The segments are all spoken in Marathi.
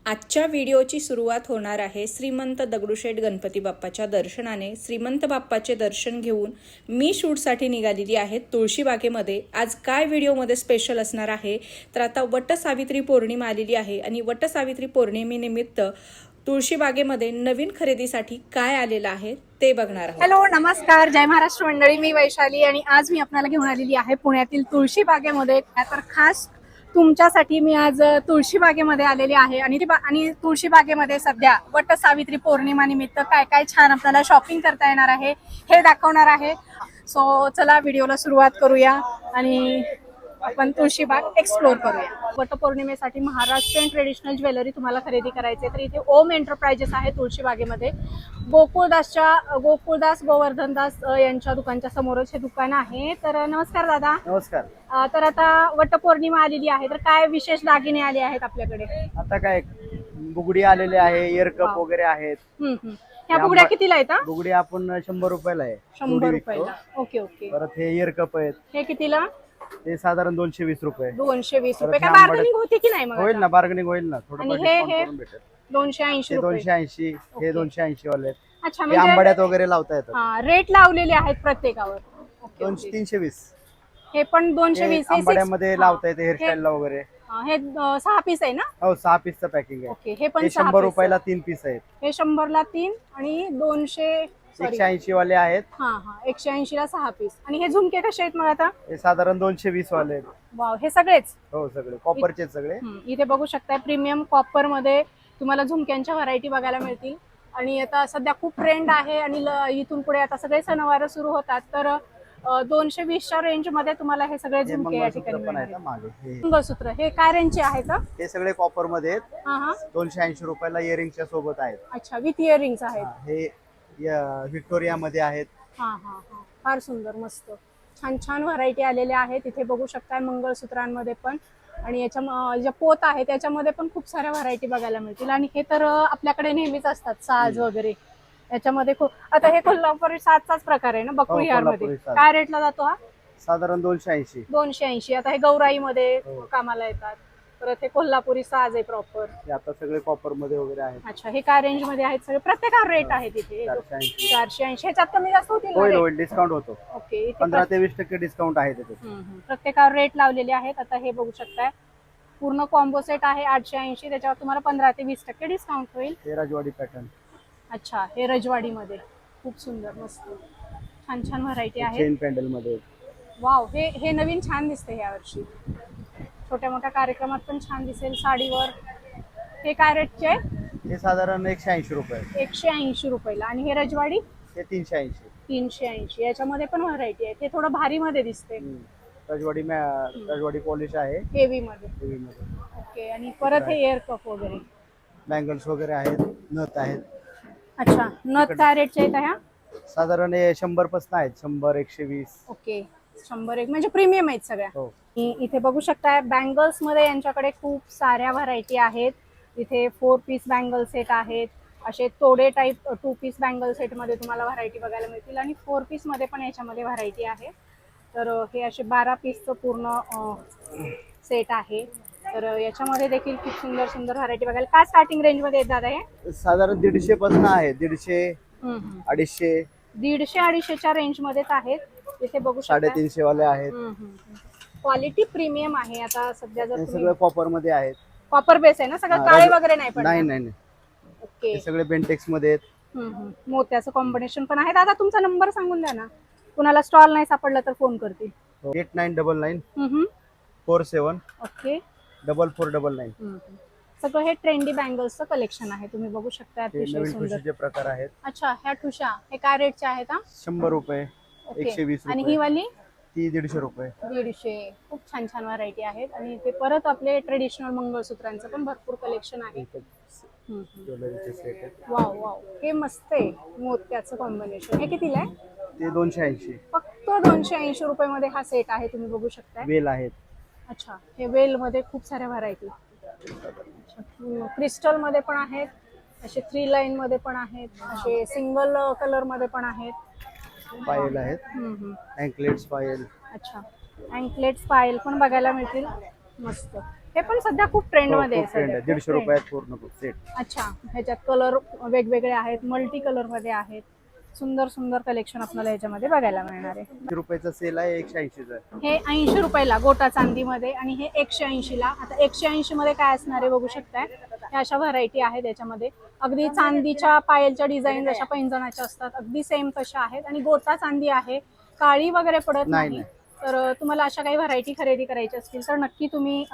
आजच्या व्हिडिओची सुरुवात होणार आहे श्रीमंत दगडूशेठ गणपती बाप्पाच्या दर्शनाने। श्रीमंत बाप्पाचे दर्शन घेऊन मी शूटसाठी निघालेली आहे तुळशीबागेमध्ये। आज काय व्हिडिओमध्ये स्पेशल असणार आहे तर आता वटसावित्री पौर्णिमा आलेली आहे आणि वटसावित्री पौर्णिमेनिमित्त तुळशीबागेमध्ये नवीन खरेदीसाठी काय आलेलं आहे ते बघणार आहोत। हॅलो, नमस्कार, जय महाराष्ट्र मंडळी। मी वैशाली आणि आज मी आपल्याला घेऊन आलेली आहे पुण्यातील तुळशीबागेमध्ये। तर खास तुमच्यासाठी मी आज तुळशीबागेमध्ये आलेली आहे आणि तुळशीबागेमध्ये सध्या वटसावित्री पौर्णिमा निमित्त काय काय छान आपल्याला शॉपिंग करता येणार आहे हे दाखवणार आहे। सो चला व्हिडिओला सुरुवात करूया आणि आपण तुळशीबाग एक्सप्लोर करूया। वटपौर्णिमेसाठी महाराष्ट्रीयन ट्रेडिशनल ज्वेलरी तुम्हाला खरेदी करायचे तर इथे ओम एंटरप्राइजेस आहे तुळशीबागेमध्ये। गोकुळदास गोवर्धनदास यांच्या दुकानच्या समोरच हे दुकान आहे। तर नमस्कार दादा। नमस्कार। तर आता वटपौर्णिमा आलेली आहे तर काय विशेष दागिने आले आहेत आपल्याकडे? आता काय बुगडी आलेले आहे, इयर कप वगैरे आहेत। ह्या बुगड्या कितीला आहेत? बुगडी आपण 100 रुपयाला आहे। 100 रुपयाला। Okay okay. परत हे इयर कप आहेत, हे कितीला? ते साधारण 220 रुपये। 220 रुपये। काय बार्गेनिंग होती की नाही? मग होईल ना, बार्गेनिंग होईल ना, थोडं आणि डिस्काउंट करून भेटेल। 280 रुपये। 280 हे 280 वाले आहेत। अच्छा, हे म्हणजे आंबाड्यात वगैरे लावता येतात। रेट लावलेले आहेत प्रत्येकावर। 320 हे पण 220 आंबाड्यामध्ये लावता येते हेअरस्टाईलला वगैरे। हे 6 पीस आहे ना? हो, 6 पीसचं पॅकिंग आहे। ओके, हे पण 100 रुपयाला 3 पीस आहेत। हे 100 ला 3 आणि 180 वाले आहेत। 180 ला 6 पीस। आणि हे झुमके कसे आहेत मग आता? हे साधारण 220 वाले आहेत। वाव, हे सगळेच? हो, सगळे कॉपरचे सगळे। इथे बघू शकता प्रीमियम कॉपर मध्ये तुम्हाला झुमक्यांच्या व्हरायटी बघायला मिळतील। आणि आता सध्या खूप ट्रेंड आहे आणि इथून पुढे आता सगळे सणवार सुरू होतात तर 220च्या रेंज मध्ये तुम्हाला हे सगळे झुमके या ठिकाणी मिळतील। मंगळसूत्र हे काय रेंजचे आहेत? हे सगळे कॉपर मध्ये आहेत। 280 रुपयाला इयरिंगच्या सोबत आहेत। अच्छा, विथ इयरिंग्स आहेत। हे व्हिक्टोरिया मध्ये आहेत। फार सुंदर, मस्त छान छान व्हरायटी आलेल्या आहेत। इथे बघू शकता मंगळसूत्रांमध्ये पण आणि याच्या ज्या पोत आहे त्याच्यामध्ये पण खूप साऱ्या व्हरायटी बघायला मिळतील। आणि हे तर आपल्याकडे नेहमीच असतात साज वगैरे याच्यामध्ये खूप। आता हे कोल्हापुरी साजचाच प्रकार आहे ना बकुळी हार मध्ये? काय रेटला जातो हा? साधारण 280। 280। आता हे गौराई मध्ये कामाला येतात। परत हे कोल्हापुरी साज आहे प्रॉपर। आता सगळे कॉपर मध्ये वगैरे आहेत। अच्छा, हे काय रेंज मध्ये आहेत सगळे? प्रत्येकावर रेट आहे तिथे 480। ह्याच्यात कमी जास्त होतील? होईल, डिस्काउंट होतो। ओके, 15 ते 20% डिस्काउंट आहे त्याच्यात। प्रत्येकावर रेट लावलेले आहेत। आता हे बघू शकताय पूर्ण कॉम्बो सेट आहे 880, त्याच्यावर तुम्हाला 15 ते 20% डिस्काउंट होईल। हे राजवाडी पॅटर्न। अच्छा, हे रजवाडी मध्ये खूप सुंदर, मस्त छान छान व्हरायटी आहे। चेन पॅन्डल मध्ये। वाव, हे नवीन छान दिसते या वर्षी। छोट्या मोठ्या कार्यक्रमात पण छान दिसेल साडीवर। हे काय रेटचे आहे? हे साधारण 180 रुपये। 180 रुपयाला। आणि हे रजवाडी? हे 380। 380। याच्यामध्ये पण व्हरायटी आहे। ते थोडं भारी मध्ये दिसते। राजवाडी पॉलिश आहे, हेवी मध्ये। ओके, आणि परत हे एअर कप वगैरे, बँगल्स वगैरे आहेत, नथ आहेत। अच्छा, नथ काय रेटचे आहेत ह्या? साधारण हे 100 पासून आहेत, 100 120। ओके, 100 म्हणजे प्रीमियम आहेत सगळ्या। हो। इथे बघू शकता बँगल्स मध्ये यांच्याकडे खूप साऱ्या व्हरायटी आहेत। इथे 4 पीस बँगल सेट आहेत, असे तोडे टाईप 2 पीस बँगल सेट मध्ये तुम्हाला व्हरायटी बघायला मिळतील। आणि 4 पीस मध्ये पण याच्यामध्ये व्हरायटी आहे। तर हे असे 12 पीसचं पूर्ण सेट आहे। तर याच्यामध्ये देखील खूप सुंदर सुंदर व्हरायटी बघायला। काय स्टार्टिंग रेंज मध्ये आहेत दादा हे? साधारण 150 पासून आहे, 150 250। 150-250च्या रेंज मध्येच आहेत। इथे बघू शकता 350 वाले आहेत। क्वालिटी प्रीमियम आहे। आता सध्या जर सगळं कॉपर मध्ये आहेत। कॉपर बेस आहे ना सगळं? काळे वगैरे नाही पडणार? नाही। ओके, हे सगळे बेंटेक्स मध्ये आहेत। मोत्याचं कॉम्बिनेशन पण आहे। दादा तुमचा नंबर सांगून द्या ना, कुणाला स्टॉल नाही सापडला तर फोन करतील। 8999 47 ओके 4499। सगळं हे ट्रेंडी बँगल्सचं कलेक्शन आहे। तुम्ही बघू शकता अतिशय सुंदर ठुशीचे प्रकार आहेत। अच्छा, ह्या ठुशा हे काय रेटच्या आहेत? 100 रुपये, 120 आणि रुपये। ही वाली? ती 150 रुपये। 150। खूप छान छान व्हरायटी आहेत। आणि ते परत आपले ट्रेडिशनल मंगळसूत्रांचं पण भरपूर कलेक्शन आहे। ज्वेलरीचे सेट आहेत। वाव वाव, हे मस्त आहे मोत्याचं कॉम्बिनेशन। हे कितीला आहे? ते 280। फक्त 280 रुपये मध्ये हा सेट आहे, तुम्ही बघू शकता। वेल आहेत। अच्छा, हे वेल मध्ये खूप साऱ्या व्हरायटी। क्रिस्टल मध्ये पण आहेत, असे 3 लाईन मध्ये पण आहेत, असे सिंगल कलर मध्ये पण आहेत। पायल आहेत, अँकलेट्स पायल। अच्छा, अँकलेट्स पायल पण बघायला मिळतील, मस्त। हे पण सध्या खूप ट्रेंड मध्ये आहे ट्रेंड सध्या, आहे. 150 खूप trend. रुपयात पूर्ण सेट. अच्छा, ह्याच्यात कलर वेगवेगळे आहेत, मल्टी कलर मध्ये आहेत. सुंदर सुंदर कलेक्शन आपल्याला याच्यामध्ये बघायला मिळणार आहे. 100 रुपयाचा सेल आहे, 180 चा. हे 80 रुपयाला गोटा चांदीमध्ये आणि हे 180 ला. आता 180 मध्ये काय असणार आहे बघू शकताय. हे अशा व्हरायटी आहेत याच्यामध्ये. अगदी चांदीच्या पायलच्या डिझाईन जशा पैंजणाच्या असतात अगदी सेम तशा आहेत आणि गोटा चांदी आहे, काळी वगैरे पडत नाही. तर तुम्हाला अशा काही व्हरायटी खरेदी करायची असतील तर नक्की तुम्ही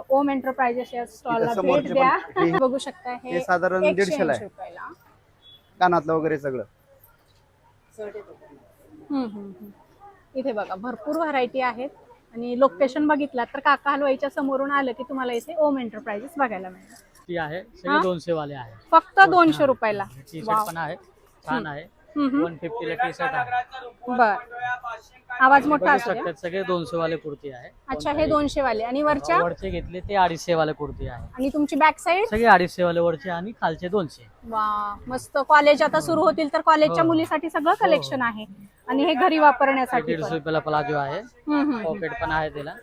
ओम एंटरप्राइजेस या स्टॉलला भेट द्या. बघू शकता हे साधारण 150 ला आहे. रुपयाला. कानातलं वगैरे सगळं. इथे बघा भरपूर व्हरायटी आहेत आणि लोकेशन बघितलं तर काका हलवाईच्या समोरून आलं की तुम्हाला इथे ओम एंटरप्राइजेस बघायला मिळेल. ती आहे सगळे 200 वाले आहे. फक्त 200 रुपयाला. टी शर्ट पण आहे, छान आहे. 150 ला टी शर्ट आहे. बर, आवाज मोठा बघू असू द्या. शकतात सगळे 200 वाले कुर्ती आहे. अच्छा, हे 200 वाले आणि वरच्या वरचे घेतले ते 250 वाले कुर्ती आहे. आणि तुमची बॅक साइड सगळे 250 वाले वरचे आणि खालचे 200. वा, मस्त. कॉलेज आता सुरू होतील तर कॉलेजच्या हो. मुलीसाठी सगळं कलेक्शन आहे आणि हे घरी वापरण्यासाठी 150 रुपयाला प्लाझो आहे. पॉकेट पण आहे त्याला.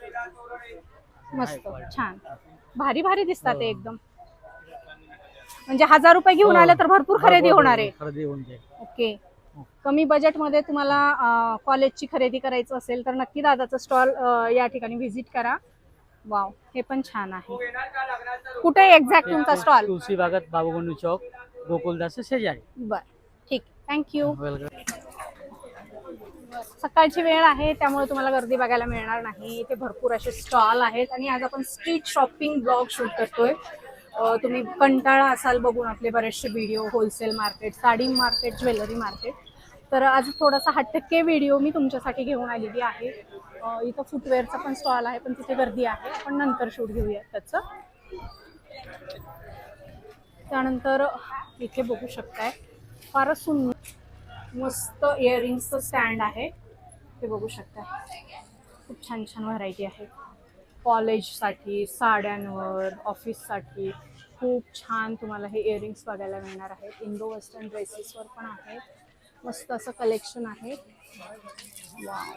मस्त, छान, भारी भारी दिसतात ते एकदम. म्हणजे 1000 रुपये घेऊन आले तर भरपूर खरेदी होणार आहे. खरेदी होऊन जाईल. ओके. कमी बजेट मध्ये तुम्हाला कॉलेजची खरेदी करायचं असेल तर नक्की दादाचं स्टॉल या ठिकाणी व्हिजिट करा. वाव, हे पण छान आहे. कुठे एक्झॅक्ट तुमचा स्टॉल? तुलसी बागत, बाबूगुंडू चौक, गोकुलदास शेजारी. बर, ठीक, थँक्यू. वेलकम. सकाळची वेळ आहे त्यामुळे तुम्हाला गर्दी बघायला मिळणार नाही. इथे भरपूर असे स्टॉल आहेत आणि आज आपण स्ट्रीट शॉपिंग ब्लॉग शूट करतोय. तुम्ही कंटाळा असाल बघून आपले बरेचसे video, wholesale market, sari market, jewellery market. तर आज थोडासा हटके व्हिडिओ मी तुमच्यासाठी घेऊन आलेली आहे. इथं फुटवेअरचा पण स्टॉल आहे पण तिथे गर्दी आहे, आपण नंतर शूट घेऊया त्याचं. त्यानंतर इथे बघू शकताय फारच सुंदर मस्त इयरिंग्सचं स्टँड आहे. ते बघू शकताय, खूप छान छान व्हरायटी आहे. कॉलेजसाठी, साड्यांवर, ऑफिससाठी खूप छान तुम्हाला हे इयरिंग्स बघायला मिळणार आहेत. इंडो वेस्टर्न ड्रेसेसवर पण आहे. मस्त असं कलेक्शन आहे. वाव,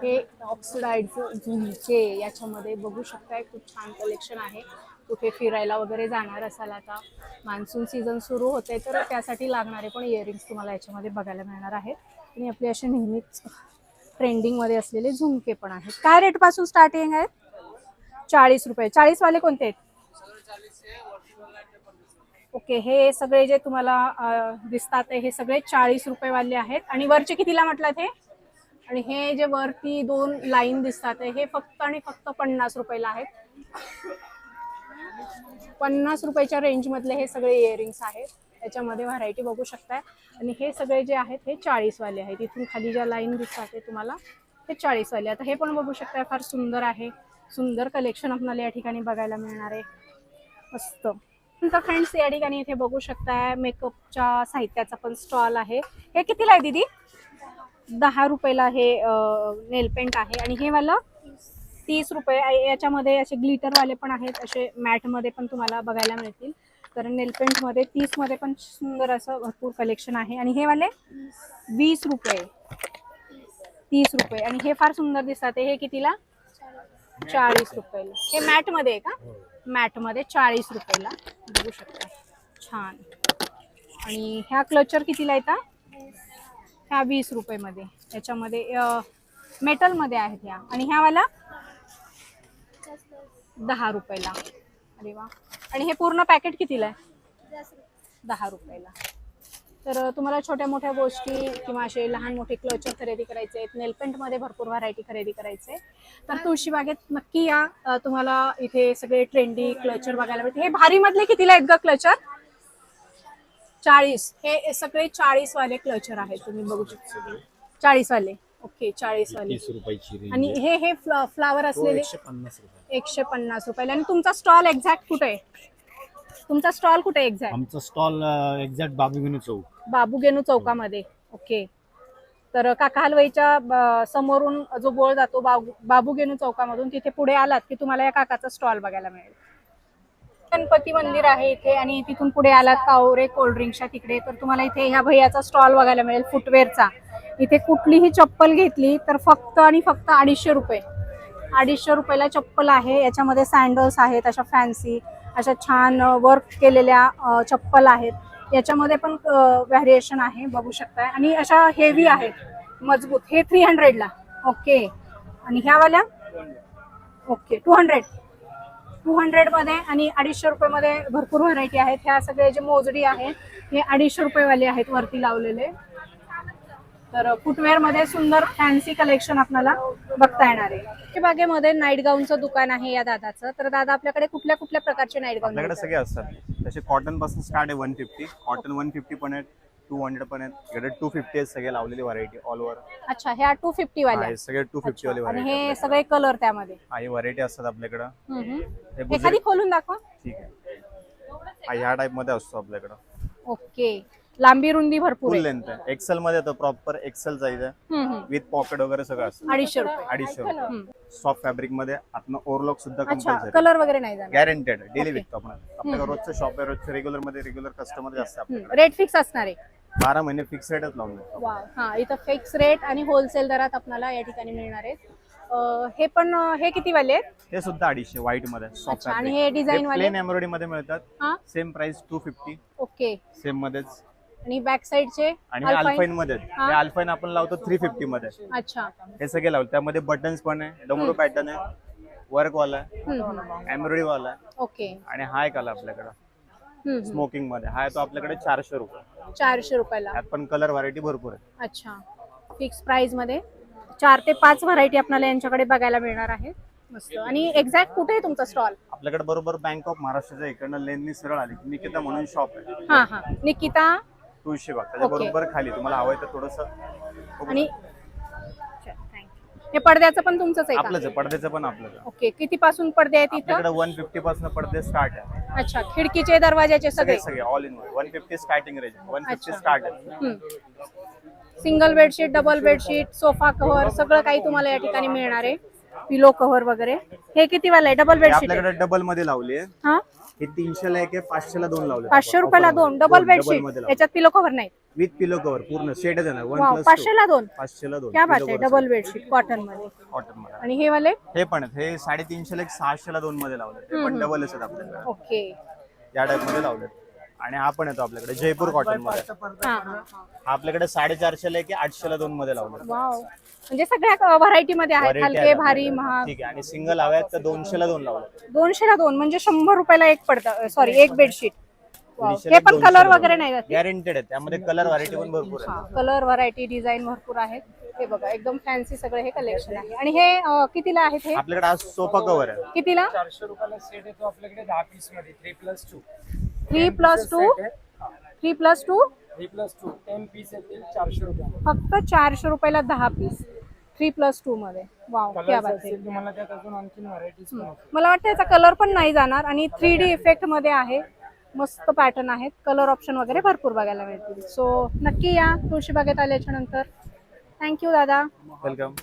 हे ऑक्सिडाइजचं झुमके याच्यामध्ये बघू शकताय, खूप छान कलेक्शन आहे. कुठे फिरायला वगैरे जाणार असाल, आता मान्सून सीझन सुरू होते तर त्यासाठी लागणारे पण इयरिंग्स तुम्हाला याच्यामध्ये बघायला मिळणार आहेत. आणि आपले असे नेहमीच ट्रेंडिंग मध्ये असलेले झुमके पण आहेत. काय रेट पासून स्टार्टिंग आहे? 40 रुपये. 40 वाले कोणते आहेत? ओके, हे सगळे जे तुम्हाला दिसतात हे सगळे 40 रुपये वाले आहेत. आणि वरचे कितीला म्हटलात हे? आणि हे जे वरती 2 लाईन दिसतात हे फक्त आणि फक्त 50 रुपयाला आहेत. 50 रुपयाच्या रेंज मधले हे सगळे इयरिंग्स आहेत. त्याच्यामध्ये व्हरायटी बघू शकताय. आणि हे सगळे जे आहेत हे 40 वाले आहेत. इथून खाली ज्या लाईन दिसतात ते तुम्हाला हे 40 वाले. आता हे पण बघू शकताय, फार सुंदर आहे. सुंदर कलेक्शन आपल्याला या ठिकाणी बघायला मिळणार आहे. मस्त. तर फ्रेंड्स, या ठिकाणी इथे बघू शकताय मेकअपच्या साहित्याचा पण स्टॉल आहे. हे कितीला आहे दीदी? 10 रुपयाला हे नेल पेंट आहे. आणि हे वाला 30 रुपये. याच्यामध्ये असे ग्लिटर वाले पण आहेत, असे मॅट मध्ये पण तुम्हाला बघायला मिळतील. तर नेल पेंट मध्ये 30 मध्ये पण सुंदर असं भरपूर कलेक्शन आहे. आणि हे वाले 20 रुपये, 30 रुपये. आणि हे फार सुंदर दिसतात. हे कितीला? 40 रुपयाला. हे मॅट मध्ये आहे का? मॅट मध्ये 40 रुपयाला. बघू शकता, छान. आणि ह्या क्लचर कितीला येतात? ह्या 20 रुपये मध्ये. याच्यामध्ये मेटल मध्ये आहेत ह्या. आणि ह्या वाला 10 रुपयाला. अरे वा. आणि हे पूर्ण पॅकेट कितीला आहे? 10 रुपयाला. तर तुम्हाला छोट्या मोठ्या गोष्टी किंवा असे लहान मोठे क्लचर खरेदी करायचे आहेत, नेलपेंट मध्ये भरपूर व्हरायटी खरेदी करायचे तर तुळशीबागेत नक्की या. तुम्हाला इथे सगळे ट्रेंडी क्लचर बघायला मिळते. हे भारी मधले कितीला आहेत ग क्लचर? 40. हे सगळे 40 वाले क्लचर आहेत. तुम्ही बघू शकता 40 वाले. ओके, 40 वाले. 30 रुपयाची आणि हे फ्लावर असलेले 150 रुपये. 150 रुपयाला. आणि तुमचा स्टॉल एक्झॅक्ट कुठे आहे? तुमचा स्टॉल कुठे आहे एक्झॅक्ट? आमचा स्टॉल एक्झॅक्ट बाबूगुनी चौक. बाबूगेनू चौकामध्ये. ओके. तर काका हलवाईच्या समोरून जो बोळ जातो बाबूगेनू चौकामधून, तिथे पुढे आलात की तुम्हाला या काकाचा स्टॉल बघायला मिळेल. गणपती मंदिर आहे इथे. आणि तिथून पुढे आलात कावरे कोल्ड्रिंकच्या तिकडे तर तुम्हाला इथे ह्या भैयाचा स्टॉल बघायला मिळेल फुटवेअरचा. इथे कुठलीही चप्पल घेतली तर फक्त आणि फक्त 250 रुपये. 250 रुपयाला चप्पल आहे. याच्यामध्ये सँडल्स आहेत, अशा फॅन्सी अशा छान वर्क केलेल्या चप्पल आहेत. याच्यामध्ये पण व्हॅरिएशन आहे बघू शकताय. आणि अशा हेवी आहेत मजबूत. हे 300 ला. ओके. आणि ह्या वाल्या ओके 200 मध्ये आणि 250 रुपयामध्ये भरपूर व्हरायटी आहेत. ह्या सगळे जे मोजडी आहेत हे 250 रुपयेवाले आहेत वरती लावलेले. तर फुटवेअर मध्ये सुंदर फॅन्सी कलेक्शन आपल्याला बघता येणार आहे. बागेमध्ये नाईट गाऊनचं दुकान आहे या दादाचं. तर दादा आपल्याकडे कुठल्या कुठल्या प्रकारचे नाईट गाऊन आपल्याकडे सगळे असतात. तसे कॉटन पासून स्टार्ट आहे 150, कॉटन 150 पण आहेत, 200 पण आहेत, इकडे 250 आहेत. सगळे लावलेली व्हरायटी ऑल ओव्हर. अच्छा, ह्या 250 वाले आहे, सगळे 250 वाले आणि व्हरायटी. हे सगळे कलर त्यामध्ये. ही व्हरायटी असतात आपल्याकडे. हे एखादी खोलून दाखवा. ठीक आहे. ह्या टाइप मध्ये असतो आपल्याकडे. ओके. लांबी रुंदी भरपूर फुल आहे. लेंथ आहे. एक्सेल मध्ये येतो, प्रॉपर एक्सेल साईज आहे, विथ पॉकेट वगैरे सगळं असतं. 250 रुपये. 250. सॉफ्ट फॅब्रिक मध्ये आतनं ओव्हरलॉक सुद्धा अच्छा, कंपल्सरी. कलर वगैरे नाही जाणार. गॅरंटेड डेली विकतो आपण. आपल्याकडे रोजचं शॉप आहे, रोजचं रेग्युलर मध्ये रेग्युलर कस्टमर जास्त आहे आपल्याकडे. रेट फिक्स असणार आहे. 12 महिने फिक्स रेटच लावून देतो. वाव. हा, इथं फिक्स रेट आणि होलसेल दरात आपल्याला या ठिकाणी मिळणार आहेत. हे पण हे किती वाले आहेत? हे सुद्धा 250 व्हाईट मध्ये सॉफ्ट अच्छा, आणि हे design वाले? प्लेन एम्ब्रॉयडरी मध्ये मिळतात. हा, सेम प्राइस 250. ओके. सेम मध्येच. आणि बॅक साइडचे आणि हे अल्फाइन मध्ये आहेत. हा. हे अल्फाइन आपण लावतो 350 मध्ये. अच्छा. हे सगळे लावतो. त्यामध्ये बटन्स पण आहे, डमरू पॅटर्न आहे, वर्क वाला आहे, एम्ब्रॉयडरी वाला आहे. ओके. आणि हा एक आला आपल्याकडे स्मोकिंग मध्ये. हा आहे तो आपल्याकडे 400 रुपये. 400 रुपयाला. त्यात पण कलर व्हरायटी भरपूर आहे. अच्छा, फिक्स प्राइस मध्ये 4 ते 5 व्हरायटी आपल्याला यांच्याकडे बघायला मिळणार आहे. मस्त. आणि एक्झॅक्ट कुठे आहे तुमचा स्टॉल? आपल्याकडे बरोबर बँक ऑफ महाराष्ट्राच्या इकडनं लेननी सरळ आली की निकिता म्हणून शॉप आहे. हा हा, निकिता. तुळशीबाग त्याच्या ओके. बरोबर खाली. तुम्हाला हवंय तर थोडस आणि हे पडद्याचं पण तुमचंच आहे का? आपलंच आहे. पडद्याचं पण आपलंच आहे. ओके. किती पासून पडदे आहेत इथं? आपल्याकडे 150 पासून पडदे स्टार्ट आहे. अच्छा, खिडकीचे दरवाजाचे सगळे. सगळे all in 150 starting range. 150 start आहे. Single bedsheet, double bedsheet, sofa cover सगळं काही तुम्हाला या ठिकाणी मिळणार आहे. पिलो कव्हर वगैरे. हे किती वाला आहे? डबल हे बेडशीट. आपल्याकडे डबल मध्ये लावली आहे. हा, हे 300 ला एक आहे, 500 ला 2 लावले. 500 रुपयाला 2 डबल बेडशीट. याच्यात पिलो कव्हर नाही. विथ पिलो कव्हर पूर्ण सेट आहे ना. 1 वाव, प्लस 500 ला 2. 500 ला 2. क्या बात आहे. डबल बेडशीट कॉटन मध्ये. कॉटन मध्ये. आणि हे वाले हे पण आहेत. हे 350 ला एक, 600 ला 2 मध्ये लावले. ते पण डबल आहेत आपल्याकडे. ओके. या टाइप मध्ये लावले. आणि हा पण येतो आपल्याकडे जयपूर कॉटन मध्ये. हा हा. हा आपल्याकडे 450 ला एक, 800 ला 2 मध्ये लावले. वाव, म्हणजे सगळ्या व्हरायटी मध्ये आहेत. Variety हलके, आहे भारी, आपल्याकडे. महाग. ठीक आहे. आणि सिंगल हव्यात तर 200 ला 2 लावले. 200 ला 2 म्हणजे 100 रुपयाला एक पडतं. सॉरी, एक बेडशीट. वाव. 200 ला हे पण 200 कलर ला वगैरे नाही जाते. गॅरंटेड आहे. त्यामध्ये कलर व्हरायटी पण भरपूर आहे. कलर व्हरायटी डिझाईन भरपूर आहेत. हे बघा, एकदम फॅन्सी सगळे हे कलेक्शन आहे. आणि हे कितीला आहेत? हे आपल्याकडे आज सोफा कव्हर आहे. कितीला? 400 रुपयाला सेट येतो आपल्याकडे 10 पीस मध्ये 3+2. 3+2. 3+2 3+2 10 पीस येतील 400 रुपये. फक्त 400 रुपयाला 10 पीस 3+2 मध्ये. वाव, क्या कलर्स बात आहे. असेल तुम्हाला त्यात अजून आणखी व्हरायटीज पण आहेत. मला वाटतं याचा कलर पण नाही जाणार. आणि 3D इफेक्ट मध्ये आहे. मस्त पॅटर्न आहेत. कलर ऑप्शन वगैरे भरपूर बघायला मिळतील. सो नक्की या तुळशीबागेत आल्याच्या नंतर. थँक्यू दादा. वेलकम.